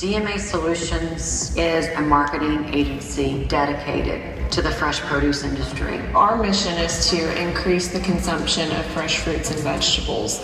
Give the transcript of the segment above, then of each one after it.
DMA Solutions is a marketing agency dedicated to the fresh produce industry. Our mission is to increase the consumption of fresh fruits and vegetables.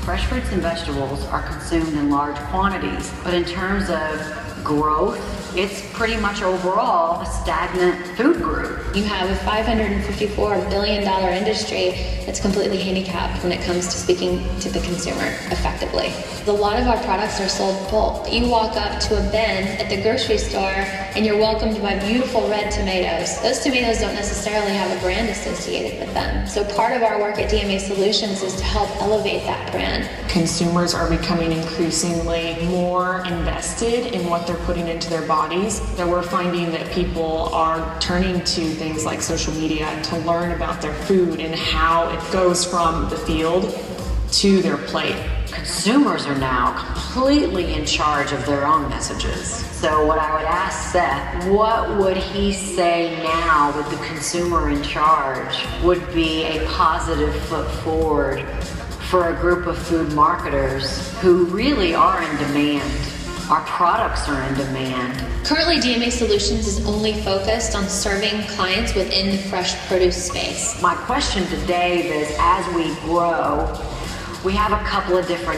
Fresh fruits and vegetables are consumed in large quantities, but in terms of growth, it's pretty much overall a stagnant food group. You have a $554 billion industry that's completely handicapped when it comes to speaking to the consumer effectively. A lot of our products are sold bulk. You walk up to a bin at the grocery store and you're welcomed by beautiful red tomatoes. Those tomatoes don't necessarily have a brand associated with them. So part of our work at DMA Solutions is to help elevate that brand. Consumers are becoming increasingly more invested in what they're putting into their bodies. So we're finding that people are turning to things like social media to learn about their food and how it goes from the field to their plate. Consumers are now completely in charge of their own messages. So what I would ask Seth, what would he say now with the consumer in charge would be a positive foot forward for a group of food marketers who really are in demand? Our products are in demand. Currently, DMA Solutions is only focused on serving clients within the fresh produce space. My question to Dave is, as we grow, we have a couple of different